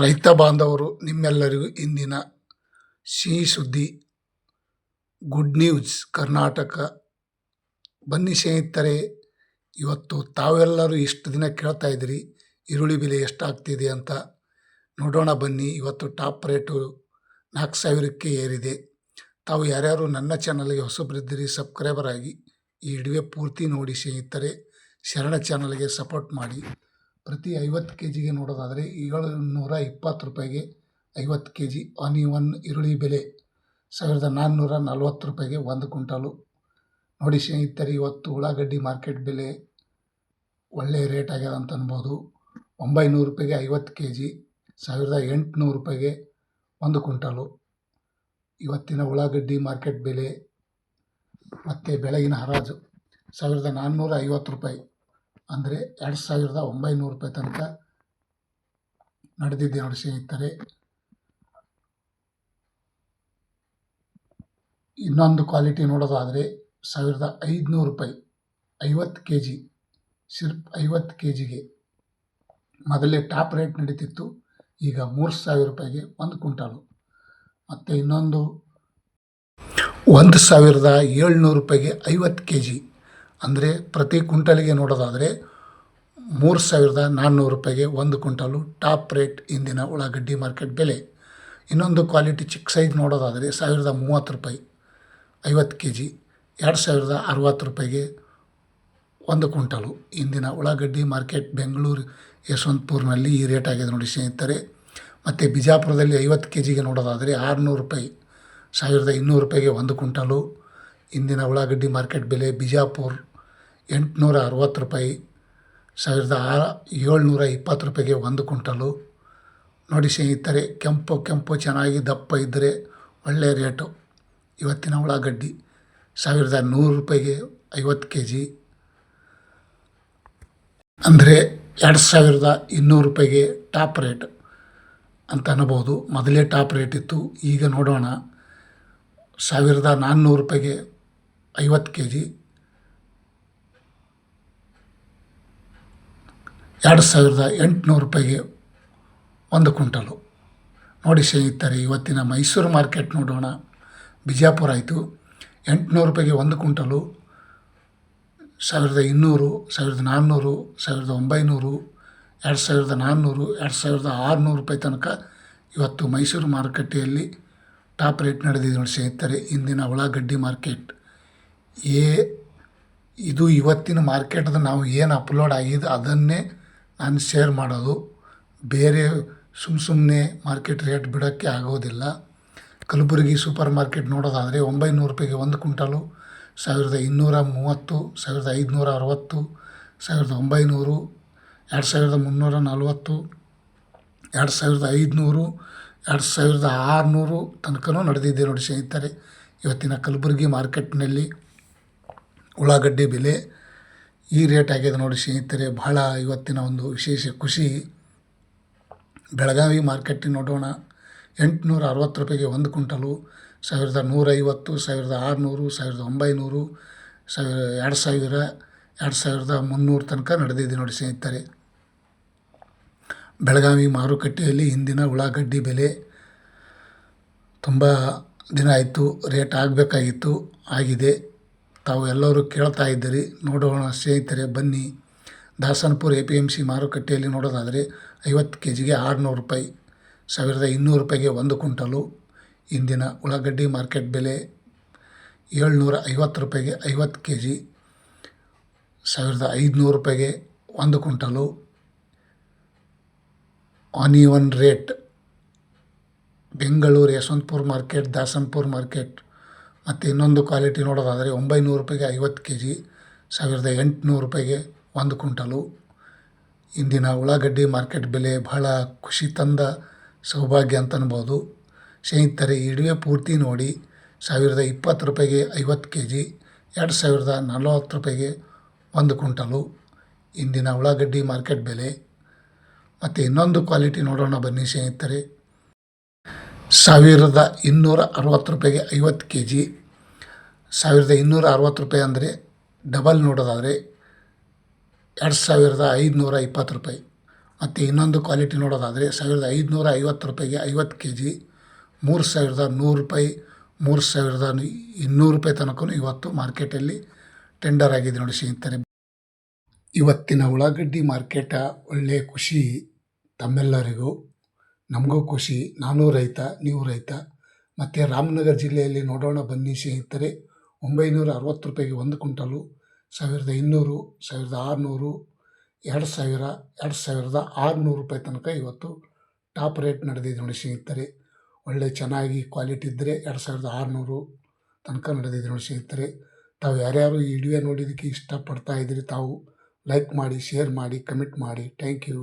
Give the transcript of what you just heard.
ರೈತ ಬಾಂಧವರು ನಿಮ್ಮೆಲ್ಲರಿಗೂ ಇಂದಿನ ಸಿಹಿ ಸುದ್ದಿ ಗುಡ್ ನ್ಯೂಸ್ ಕರ್ನಾಟಕ. ಬನ್ನಿ ಸ್ನೇಹಿತರೆ, ಇವತ್ತು ತಾವೆಲ್ಲರೂ ಇಷ್ಟು ದಿನ ಕೇಳ್ತಾ ಇದ್ದೀರಿ ಈರುಳ್ಳಿ ಬೆಲೆ ಎಷ್ಟಾಗ್ತಿದೆ ಅಂತ. ನೋಡೋಣ ಬನ್ನಿ. ಇವತ್ತು ಟಾಪ್ ರೇಟು 4,000ಕ್ಕೆ ಏರಿದೆ. ತಾವು ಯಾರ್ಯಾರು ನನ್ನ ಚಾನಲ್ಗೆ ಹೊಸಬರಿದ್ದೀರಿ ಸಬ್ಸ್ಕ್ರೈಬರ್ ಆಗಿ ಈ ವಿಡಿಯೋ ಪೂರ್ತಿ ನೋಡಿ ಸ್ನೇಹಿತರೆ. ಶರಣ ಚಾನಲ್ಗೆ ಸಪೋರ್ಟ್ ಮಾಡಿ. ಪ್ರತಿ 50 ಕೆ ಜಿಗೆ ನೋಡೋದಾದರೆ 720 ರೂಪಾಯಿಗೆ 50 ಕೆ ಜಿ ಆನಿವನ್ ಈರುಳ್ಳಿ ಬೆಲೆ 1,440 ರೂಪಾಯಿಗೆ 1 ಕ್ವಿಂಟಾಲು. ನೋಡಿ ಸ್ನೇಹಿತರೆ, ಇವತ್ತು ಉಳ್ಳಾಗಡ್ಡಿ ಮಾರ್ಕೆಟ್ ಬೆಲೆ ಒಳ್ಳೆಯ ರೇಟ್ ಆಗ್ಯದ ಅಂತ ಅನ್ಬೋದು. 900 ರೂಪಾಯಿಗೆ 50 ಕೆ ಜಿ 1,800 ರೂಪಾಯಿಗೆ 1 ಕ್ವಿಂಟಾಲು. ಇವತ್ತಿನ ಉಳ್ಳಾಗಡ್ಡಿ ಮಾರ್ಕೆಟ್ ಬೆಲೆ ಮತ್ತು ಬೆಳಗಿನ ಹರಾಜು 1,450 ರೂಪಾಯಿ ಅಂದರೆ 2,900 ರೂಪಾಯಿ ತನಕ ನಡೆದಿದೆ ನೋಡಿ ಸ್ನೇಹಿತರೆ. ಇನ್ನೊಂದು ಕ್ವಾಲಿಟಿ ನೋಡೋದಾದರೆ 1,500 ರೂಪಾಯಿ 50 ಕೆ ಜಿ, ಸಿರ್ಫ್ 50 ಕೆ ಜಿಗೆ. ಮೊದಲೇ ಟಾಪ್ ರೇಟ್ ನಡೀತಿತ್ತು, ಈಗ 3,000 ರೂಪಾಯಿಗೆ 1 ಕ್ವಿಂಟಾಲು. ಮತ್ತು ಇನ್ನೊಂದು 1,700 ರೂಪಾಯಿಗೆ 50 ಕೆ ಜಿ ಅಂದರೆ ಪ್ರತಿ ಕ್ವಿಂಟಲಿಗೆ ನೋಡೋದಾದರೆ 3,400 ರೂಪಾಯಿಗೆ 1 ಕ್ವಿಂಟಾಲು ಟಾಪ್ ರೇಟ್ ಇಂದಿನ ಉಳ್ಳಾಗಡ್ಡಿ ಮಾರ್ಕೆಟ್ ಬೆಲೆ. ಇನ್ನೊಂದು ಕ್ವಾಲಿಟಿ ಚಿಕ್ಕ ಸೈಜ್ ನೋಡೋದಾದರೆ 1,030 ರೂಪಾಯಿ 50 ಕೆ ಜಿ 2,060 ರೂಪಾಯಿಗೆ 1 ಕ್ವಿಂಟಾಲು. ಇಂದಿನ ಉಳ್ಳಾಗಡ್ಡಿ ಮಾರ್ಕೆಟ್ ಬೆಂಗಳೂರು ಯಶವಂತಪುರನಲ್ಲಿ ಈ ರೇಟ್ ಆಗಿದೆ ನೋಡಿ ಸ್ನೇಹಿತರೆ. ಮತ್ತು ಬಿಜಾಪುರದಲ್ಲಿ 50 ಕೆ ಜಿಗೆ ನೋಡೋದಾದರೆ 600 ರೂಪಾಯಿ 1,200 ರೂಪಾಯಿಗೆ 1 ಕ್ವಿಂಟಾಲು. ಇಂದಿನ ಉಳ್ಳಾಗಡ್ಡಿ ಮಾರ್ಕೆಟ್ ಬೆಲೆ ಬಿಜಾಪುರ 860 ರೂಪಾಯಿ 1,720 ರೂಪಾಯಿಗೆ 1 ಕ್ವಿಂಟಾಲು. ನೋಡಿ ಸ್ನೇಹಿತರೆ, ಕೆಂಪು ಚೆನ್ನಾಗಿ ದಪ್ಪ ಇದ್ದರೆ ಒಳ್ಳೆಯ ರೇಟು. ಇವತ್ತಿನ ಉಳ್ಳಾಗಡ್ಡಿ 1,100 ರೂಪಾಯಿಗೆ 50 ಕೆ ಜಿ ಅಂದರೆ 2,200 ರೂಪಾಯಿಗೆ ಟಾಪ್ ರೇಟ್ ಅಂತ ಅನ್ನಬಹುದು. ಮೊದಲೇ ಟಾಪ್ ರೇಟ್ ಇತ್ತು, ಈಗ ನೋಡೋಣ 1,400 ರೂಪಾಯಿಗೆ 50 ಕೆ ಜಿ 2,800 ರೂಪಾಯಿಗೆ 1 ಕ್ವಿಂಟಾಲು. ನೋಡಿ ಸ್ನೇಹಿತರೆ, ಇವತ್ತಿನ ಮೈಸೂರು ಮಾರ್ಕೆಟ್ ನೋಡೋಣ. ಬಿಜಾಪುರ ಆಯಿತು 800 ರೂಪಾಯಿಗೆ 1 ಕ್ವಿಂಟಾಲು 1,200, 1,400, 1,900, 2,400, 2,600 ರೂಪಾಯಿ ತನಕ ಇವತ್ತು ಮೈಸೂರು ಮಾರುಕಟ್ಟೆಯಲ್ಲಿ ಟಾಪ್ ರೇಟ್ ನಡೆದಿದೆ ನೋಡಿ ಸ್ನೇಹಿತರೆ. ಇಂದಿನ ಉಳ್ಳಾಗಡ್ಡಿ ಮಾರ್ಕೆಟ್ ಇದು ಇವತ್ತಿನ ಮಾರ್ಕೆಟ್ದು ನಾವು ಏನು ಅಪ್ಲೋಡ್ ಆಗಿದೆ ಅದನ್ನೇ ನಾನು ಶೇರ್ ಮಾಡೋದು. ಬೇರೆ ಸುಮ್ಮನೆ ಮಾರ್ಕೆಟ್ ರೇಟ್ ಬಿಡೋಕ್ಕೆ ಆಗೋದಿಲ್ಲ. ಕಲಬುರಗಿ ಸೂಪರ್ ಮಾರ್ಕೆಟ್ ನೋಡೋದಾದರೆ 900 ರೂಪಾಯಿಗೆ 1 ಕ್ವಿಂಟಾಲು 1,230, 1,560, 1,900, 2,340, 2,500, 2,600 ತನಕನೂ ನಡೆದಿದೆ ನೋಡಿ ಸ್ನೇಹಿತರೆ. ಇವತ್ತಿನ ಕಲಬುರಗಿ ಮಾರ್ಕೆಟ್ನಲ್ಲಿ ಉಳ್ಳಾಗಡ್ಡಿ ಬೆಲೆ ಈ ರೇಟ್ ಆಗಿದೆ ನೋಡಿ ಸ್ನೇಹಿತರೆ. ಬಹಳ ಇವತ್ತಿನ ಒಂದು ವಿಶೇಷ ಖುಷಿ. ಬೆಳಗಾವಿ ಮಾರ್ಕೆಟಿಗೆ ನೋಡೋಣ. 860 ರೂಪಾಯಿಗೆ 1 ಕ್ವಿಂಟಲು 1,150, 1,600, 1,900, 2,000, 2,300 ತನಕ ನಡೆದಿದೆ ನೋಡಿ ಸ್ನೇಹಿತರೆ. ಬೆಳಗಾವಿ ಮಾರುಕಟ್ಟೆಯಲ್ಲಿ ಇಂದಿನ ಉಳ್ಳಾಗಡ್ಡಿ ಬೆಲೆ ತುಂಬ ದಿನ ಆಯಿತು, ರೇಟ್ ಆಗಬೇಕಾಗಿತ್ತು, ಆಗಿದೆ. ತಾವು ಎಲ್ಲರೂ ಕೇಳ್ತಾ ಇದ್ದೀರಿ. ನೋಡೋಣ ಸ್ನೇಹಿತರೆ ಬನ್ನಿ. ದಾಸನಪುರ APMC ಮಾರುಕಟ್ಟೆಯಲ್ಲಿ ನೋಡೋದಾದರೆ 50 ಕೆ ಜಿಗೆ 600 ರೂಪಾಯಿ 1,200 ರೂಪಾಯಿಗೆ 1 ಕ್ವಿಂಟಲು. ಇಂದಿನ ಉಳ್ಳಾಗಡ್ಡಿ ಮಾರ್ಕೆಟ್ ಬೆಲೆ 750 ರೂಪಾಯಿಗೆ 50 ಕೆ ಜಿ 1,500 ರೂಪಾಯಿಗೆ 1 ಕ್ವಿಂಟಲು. ಆನಿವನ್ rate Bengaluru Yeshwanthpur market, Dasanapura market ಮತ್ತು ಇನ್ನೊಂದು ಕ್ವಾಲಿಟಿ ನೋಡೋದಾದರೆ 900 ರೂಪಾಯಿಗೆ 50 ಕೆ ಜಿ 1,800 ರೂಪಾಯಿಗೆ 1 ಕ್ವಿಂಟಲು. ಇಂದಿನ ಉಳ್ಳಾಗಡ್ಡಿ ಮಾರ್ಕೆಟ್ ಬೆಲೆ ಬಹಳ ಖುಷಿ ತಂದ ಸೌಭಾಗ್ಯ ಅಂತ ಅನ್ಬೋದು. ಸ್ನೇಹಿತರೆ, ಈ ವಿಡಿಯೋ ಪೂರ್ತಿ ನೋಡಿ. 1,020 ರೂಪಾಯಿಗೆ 50 ಕೆ ಜಿ 2,040 ರೂಪಾಯಿಗೆ 1 ಕ್ವಿಂಟಲು ಇಂದಿನ ಉಳ್ಳಾಗಡ್ಡಿ ಮಾರ್ಕೆಟ್ ಬೆಲೆ. ಮತ್ತು ಇನ್ನೊಂದು ಕ್ವಾಲಿಟಿ ನೋಡೋಣ ಬನ್ನಿ ಸ್ನೇಹಿತರೆ. 1,260 ರೂಪಾಯಿಗೆ 50 ಕೆ ಜಿ 1,260 ರೂಪಾಯಿ ಅಂದರೆ ಡಬಲ್ ನೋಡೋದಾದರೆ 2,520 ರೂಪಾಯಿ ಮತ್ತು ಇನ್ನೊಂದು ಕ್ವಾಲಿಟಿ ನೋಡೋದಾದರೆ 1550 ರೂಪಾಯಿಗೆ 50 ಕೆಜಿ 3100 ರೂಪಾಯಿ 3200 ರೂಪಾಯಿ ತನಕನೂ ಇವತ್ತು ಮಾರ್ಕೆಟಲ್ಲಿ ಟೆಂಡರ್ ಆಗಿದೆ ನೋಡಿ ಸ್ನೇಹಿತರೆ. ಇವತ್ತಿನ ಉಳ್ಳಾಗಡ್ಡಿ ಮಾರ್ಕೆಟ ಒಳ್ಳೆಯ ಖುಷಿ ತಮ್ಮೆಲ್ಲರಿಗೂ, ನಮಗೂ ಖುಷಿ. ನಾನು ರೈತ, ನೀವು ರೈತ. ಮತ್ತು ರಾಮನಗರ ಜಿಲ್ಲೆಯಲ್ಲಿ ನೋಡೋಣ ಬನ್ನಿ ಸ್ನೇಹಿತರೆ. 960 ರೂಪಾಯಿಗೆ 1 ಕ್ವಿಂಟಲು, 1200, 1600, 2000, 2600 ರೂಪಾಯಿ ತನಕ ಇವತ್ತು ಟಾಪ್ ರೇಟ್ ನಡೆದಿದೆ ನೋಡಿ ಸ್ನೇಹಿತರೆ. ಒಳ್ಳೆ ಚೆನ್ನಾಗಿ ಕ್ವಾಲಿಟಿ ಇದ್ದರೆ 2600 ತನಕ ನಡೆದಿದೆ ನೋಡಿ ಸ್ನೇಹಿತರೆ. ತಾವು ಯಾರ್ಯಾರು ಈ ವಿಡಿಯೋ ನೋಡಿದ್ದಕ್ಕೆ ಇಷ್ಟಪಡ್ತಾ ಇದ್ದೀರಿ ತಾವು ಲೈಕ್ ಮಾಡಿ, ಶೇರ್ ಮಾಡಿ, ಕಮೆಂಟ್ ಮಾಡಿ. Thank you.